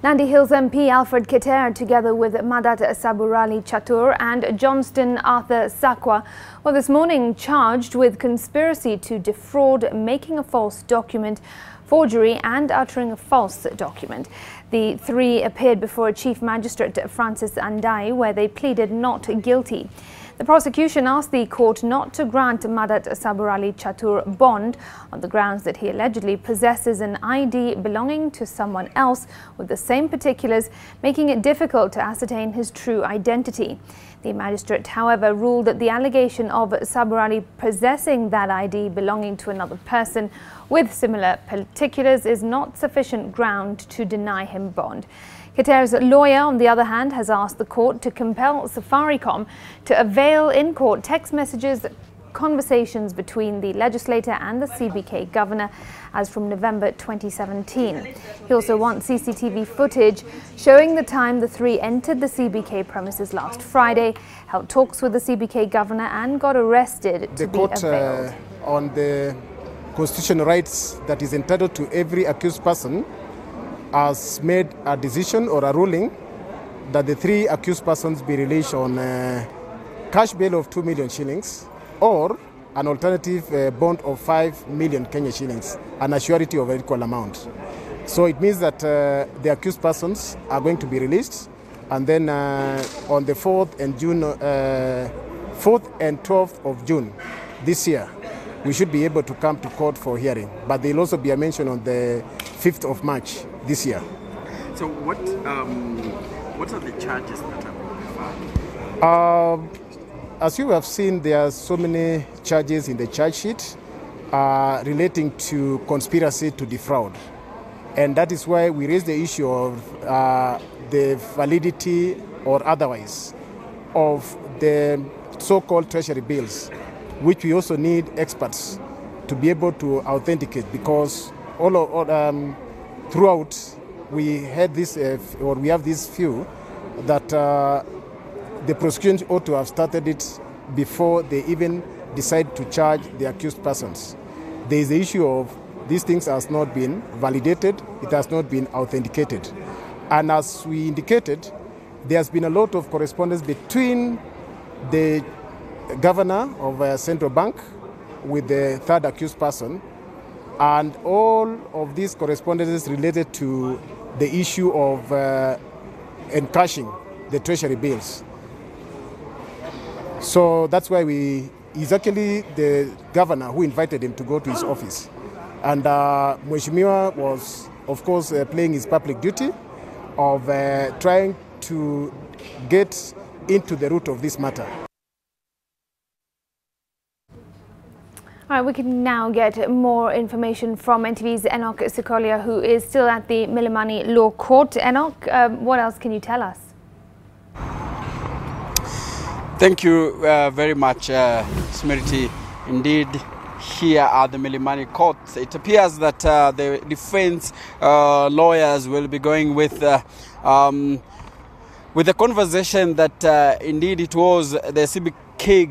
Nandi Hills MP Alfred Keter, together with Madat Saburali and Johnstone Sakwa, were this morning charged with conspiracy to defraud, making a false document, forgery and uttering a false document. The three appeared before Chief Magistrate Francis Andayi, where they pleaded not guilty. The prosecution asked the court not to grant Madat Saburali bond on the grounds that he allegedly possesses an ID belonging to someone else with the same particulars, making it difficult to ascertain his true identity. The magistrate, however, ruled that the allegation of Saburali possessing that ID belonging to another person with similar particulars is not sufficient ground to deny him bond. Keter's lawyer, on the other hand, has asked the court to compel Safaricom to avail in court text messages, conversations between the legislator and the CBK governor as from November 2017. He also wants CCTV footage showing the time the three entered the CBK premises last Friday, held talks with the CBK governor and got arrested to be availed. On the constitutional rights that is entitled to every accused person has made a decision or a ruling that the three accused persons be released on cash bail of 2 million shillings or an alternative bond of 5 million Kenya shillings, an assurity of an equal amount. So it means that the accused persons are going to be released, and then on the 4th and 12th of June this year, we should be able to come to court for hearing. But there will also be a mention on the 5th of March this year. So what are the charges that are being filed? As you have seen, there are so many charges in the charge sheet relating to conspiracy to defraud. And that is why we raised the issue of the validity or otherwise of the so-called treasury bills, which we also need experts to be able to authenticate, because throughout we had this, we have this view that the prosecution ought to have started it before they even decide to charge the accused persons. There is the issue of these things has not been validated, it has not been authenticated. And as we indicated, there has been a lot of correspondence between the governor of a central bank with the third accused person, and all of these correspondences related to the issue of encashing the treasury bills. So that's why it's actually the governor who invited him to go to his office. And Mheshimiwa was, of course, playing his public duty of trying to get into the root of this matter. All right, we can now get more information from NTV's Enoch Sikolia, who is still at the Milimani Law Court. Enoch, what else can you tell us? Thank you very much, Smriti. Indeed, here at the Milimani Court, it appears that the defense lawyers will be going with the conversation that indeed it was the CBK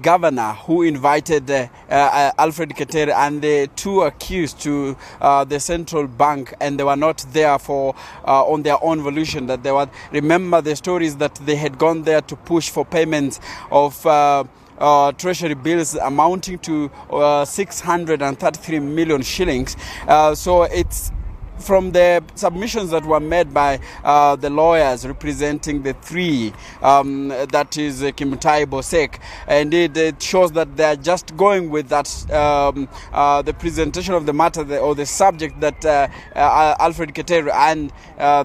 governor who invited Alfred Keter and the two accused to the central bank, and they were not there for on their own volition. That they were, remember the stories that they had gone there to push for payments of treasury bills amounting to 633 million shillings. So it's from the submissions that were made by the lawyers representing the three, that is Kimutai Bosek, indeed it shows that they are just going with that the presentation of the matter or the subject that Alfred Keter and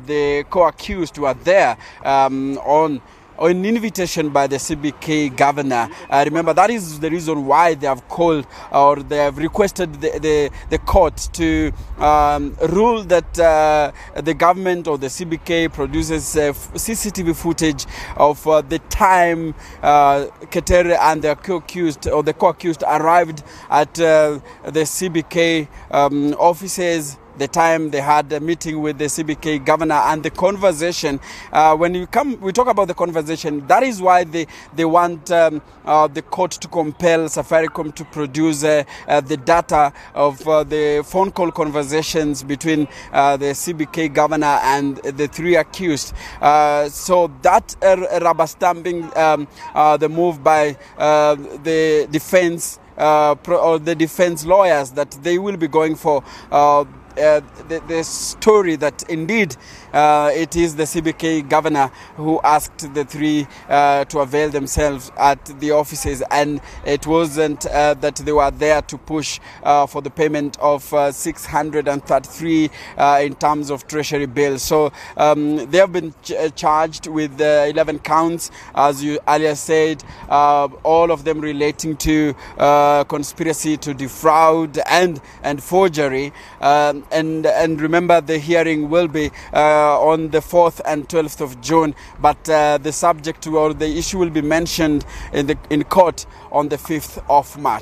the co-accused were there on an invitation by the CBK governor. Remember, that is the reason why they have called or they have requested the court to rule that the government or the CBK produces CCTV footage of the time Keter and the co-accused arrived at the CBK offices the time they had a meeting with the CBK governor, and the conversation, when we talk about the conversation, that is why they want the court to compel Safaricom to produce the data of the phone call conversations between the CBK governor and the three accused. So that rubber stamping the move by the defense or the defense lawyers, that they will be going for the story that indeed it is the CBK governor who asked the three to avail themselves at the offices, and it wasn't that they were there to push for the payment of 633 in terms of treasury bills. So they have been charged with 11 counts, as you earlier said, all of them relating to conspiracy to defraud and forgery. And remember, the hearing will be on the 4th and 12th of June, but the subject or the issue will be mentioned in court on the 5th of March.